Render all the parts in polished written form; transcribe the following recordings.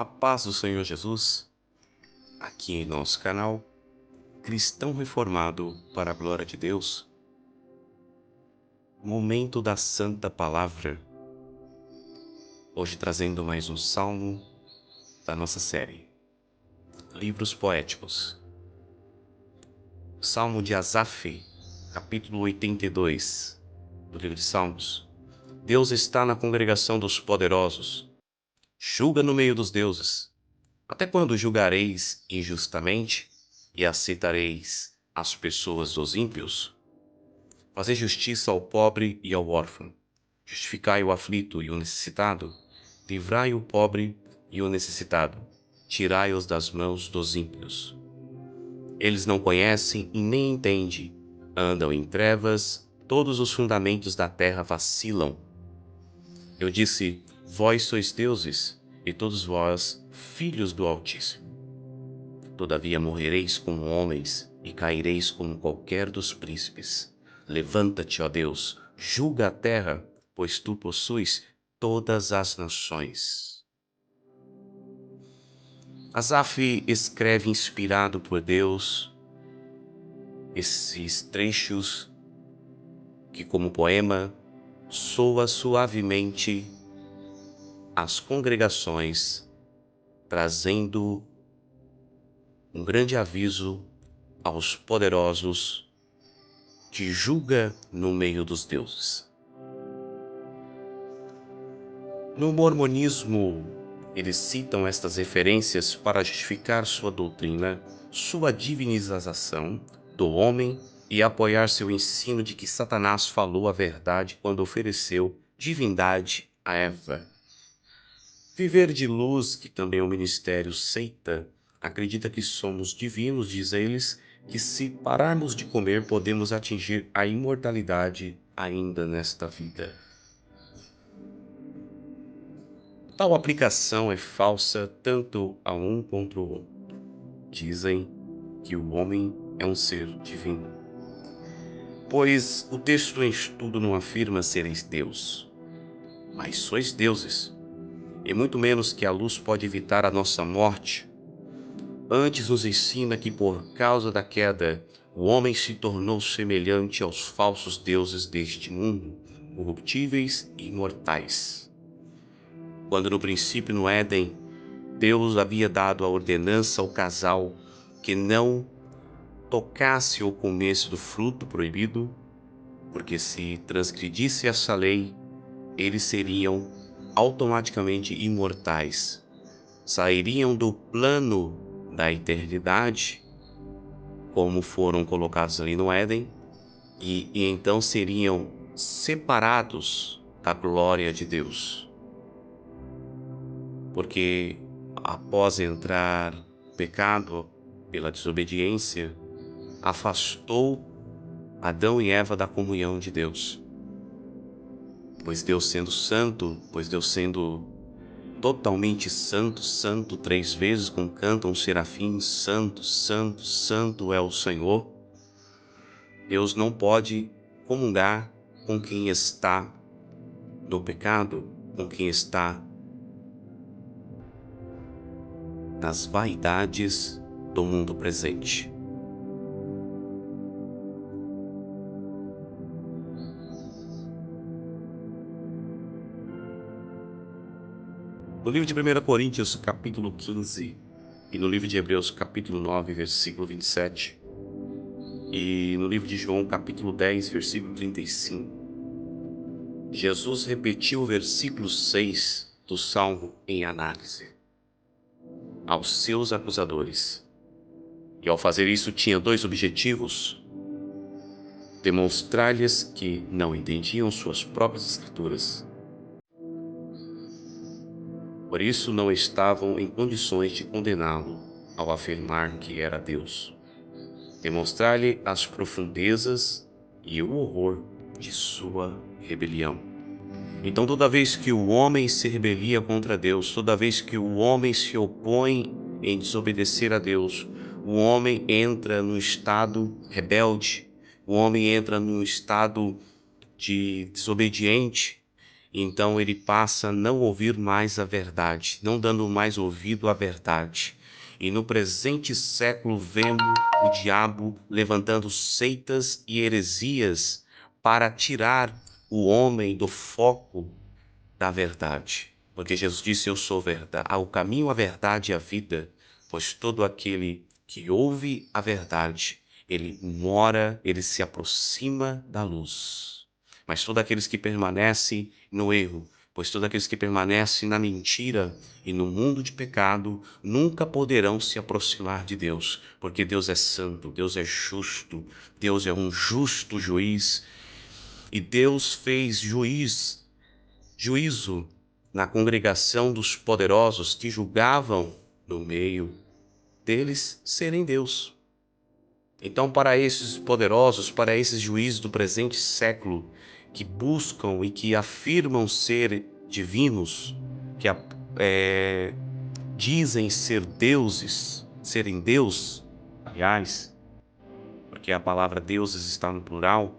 A paz do Senhor Jesus, aqui em nosso canal Cristão Reformado para a Glória de Deus. Momento da Santa Palavra. Hoje trazendo mais um salmo da nossa série Livros Poéticos. Salmo de Asaf, capítulo 82 do livro de Salmos. Deus está na congregação dos poderosos. Julga no meio dos deuses. Até quando julgareis injustamente e aceitareis as pessoas dos ímpios? Fazei justiça ao pobre e ao órfão. Justificai o aflito e o necessitado. Livrai o pobre e o necessitado. Tirai-os das mãos dos ímpios. Eles não conhecem e nem entendem. Andam em trevas, todos os fundamentos da terra vacilam. Eu disse, vós sois deuses, e todos vós, filhos do Altíssimo. Todavia morrereis como homens, e caireis como qualquer dos príncipes. Levanta-te, ó Deus, julga a terra, pois tu possuis todas as nações. Asaf escreve inspirado por Deus esses trechos que, como poema, soa suavemente às congregações, trazendo um grande aviso aos poderosos que julga no meio dos deuses. No mormonismo, eles citam estas referências para justificar sua doutrina, sua divinização do homem e apoiar seu ensino de que Satanás falou a verdade quando ofereceu divindade a Eva. Viver de Luz, que também é um ministério seita, acredita que somos divinos, diz eles, que se pararmos de comer podemos atingir a imortalidade ainda nesta vida. Tal aplicação é falsa tanto a um quanto ao outro. Dizem que o homem é um ser divino, pois o texto em estudo não afirma sereis Deus, mas sois deuses, e muito menos que a luz pode evitar a nossa morte. Antes nos ensina que por causa da queda, o homem se tornou semelhante aos falsos deuses deste mundo, corruptíveis e imortais. Quando no princípio no Éden, Deus havia dado a ordenança ao casal que não tocasse ou comesse do fruto proibido, porque se transgredisse essa lei, eles seriam automaticamente imortais, sairiam do plano da eternidade, como foram colocados ali no Éden, e então seriam separados da glória de Deus. Porque após entrar o pecado pela desobediência, afastou Adão e Eva da comunhão de Deus. Pois Deus sendo totalmente santo, santo 3 vezes, como cantam os serafins, santo, santo, santo é o Senhor, Deus não pode comungar com quem está no pecado, com quem está nas vaidades do mundo presente. No livro de 1 Coríntios, capítulo 15, e no livro de Hebreus, capítulo 9, versículo 27, e no livro de João, capítulo 10, versículo 35, Jesus repetiu o versículo 6 do Salmo em análise aos seus acusadores. E ao fazer isso tinha 2 objetivos: demonstrar-lhes que não entendiam suas próprias escrituras. Por isso não estavam em condições de condená-lo ao afirmar que era Deus. Demonstrar-lhe as profundezas e o horror de sua rebelião. Então, toda vez que o homem se rebelia contra Deus, toda vez que o homem se opõe em desobedecer a Deus, o homem entra no estado rebelde, o homem entra no estado de desobediente, Então ele passa a não ouvir mais a verdade, não dando mais ouvido à verdade. E no presente século vemos o diabo levantando seitas e heresias para tirar o homem do foco da verdade. Porque Jesus disse: eu sou verdade, o caminho, a verdade e a vida, pois todo aquele que ouve a verdade, ele mora, ele se aproxima da luz. Mas todos aqueles que permanecem no erro, pois todos aqueles que permanecem na mentira e no mundo de pecado, nunca poderão se aproximar de Deus, porque Deus é santo, Deus é justo, Deus é um justo juiz, e Deus fez juízo na congregação dos poderosos que julgavam no meio deles serem Deus. Então, para esses poderosos, para esses juízes do presente século, que buscam e que afirmam ser divinos, que dizem ser deuses, serem Deus, aliás, porque a palavra deuses está no plural,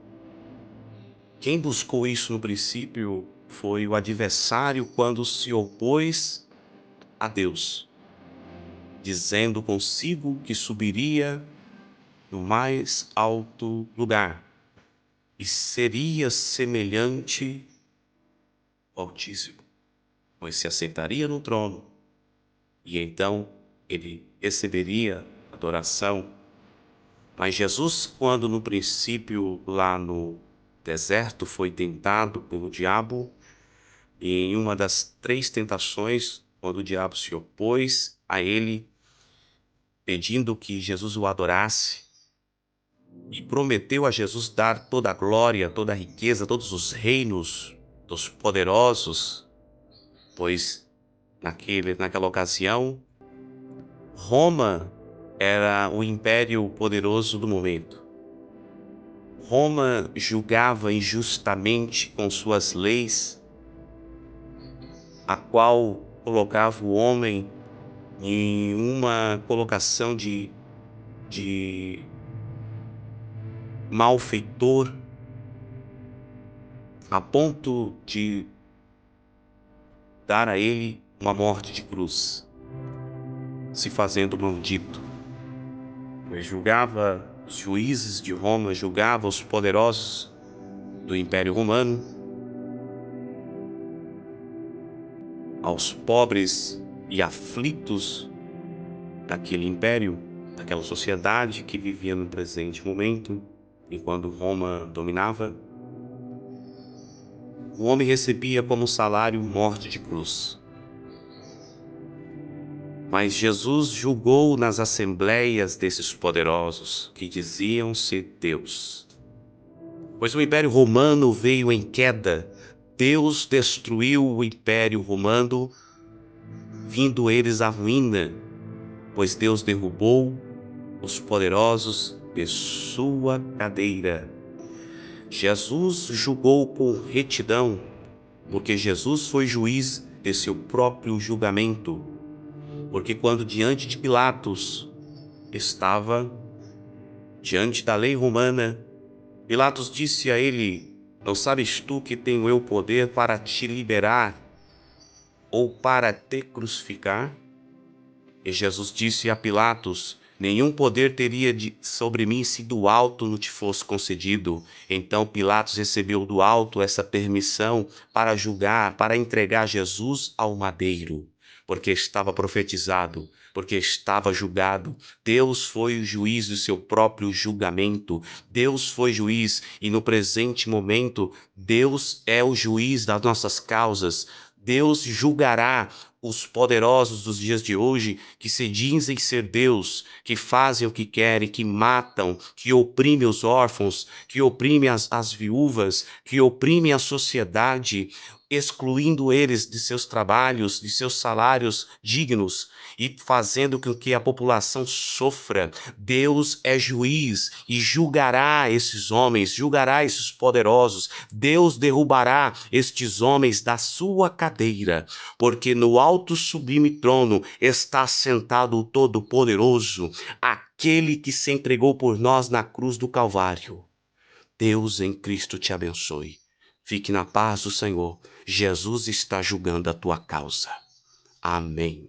quem buscou isso no princípio foi o adversário quando se opôs a Deus, dizendo consigo que subiria no mais alto lugar e seria semelhante ao Altíssimo, pois se assentaria no trono e então ele receberia adoração. Mas Jesus, quando no princípio lá no deserto foi tentado pelo diabo, e em uma das 3 tentações, quando o diabo se opôs a ele, pedindo que Jesus o adorasse, e prometeu a Jesus dar toda a glória, toda a riqueza, todos os reinos dos poderosos, pois naquela ocasião, Roma era o império poderoso do momento. Roma julgava injustamente com suas leis, a qual colocava o homem em uma colocação de malfeitor, a ponto de dar a ele uma morte de cruz, se fazendo maldito. Pois julgava os juízes de Roma, julgava os poderosos do Império Romano, aos pobres e aflitos daquele império, daquela sociedade que vivia no presente momento, enquanto Roma dominava. O homem recebia como salário morte de cruz. Mas Jesus julgou nas assembleias desses poderosos que diziam ser Deus. Pois o Império Romano veio em queda. Deus destruiu o Império Romano, vindo eles à ruína, pois Deus derrubou os poderosos de sua cadeira. Jesus julgou com retidão, porque Jesus foi juiz de seu próprio julgamento. Porque quando diante de Pilatos estava, diante da lei romana, Pilatos disse a ele: não sabes tu que tenho eu poder para te liberar ou para te crucificar? E Jesus disse a Pilatos: nenhum poder teria sobre mim se do alto não te fosse concedido. Então Pilatos recebeu do alto essa permissão para julgar, para entregar Jesus ao madeiro, porque estava profetizado, porque estava julgado. Deus foi o juiz do seu próprio julgamento. Deus foi juiz e no presente momento Deus é o juiz das nossas causas. Deus julgará os poderosos dos dias de hoje que se dizem ser Deus, que fazem o que querem, que matam, que oprimem os órfãos, que oprimem as viúvas, que oprimem a sociedade, excluindo eles de seus trabalhos, de seus salários dignos e fazendo com que a população sofra. Deus é juiz e julgará esses homens, julgará esses poderosos. Deus derrubará estes homens da sua cadeira, porque no alto sublime trono está sentado o Todo-Poderoso, aquele que se entregou por nós na cruz do Calvário. Deus em Cristo te abençoe. Fique na paz do Senhor. Jesus está julgando a tua causa. Amém.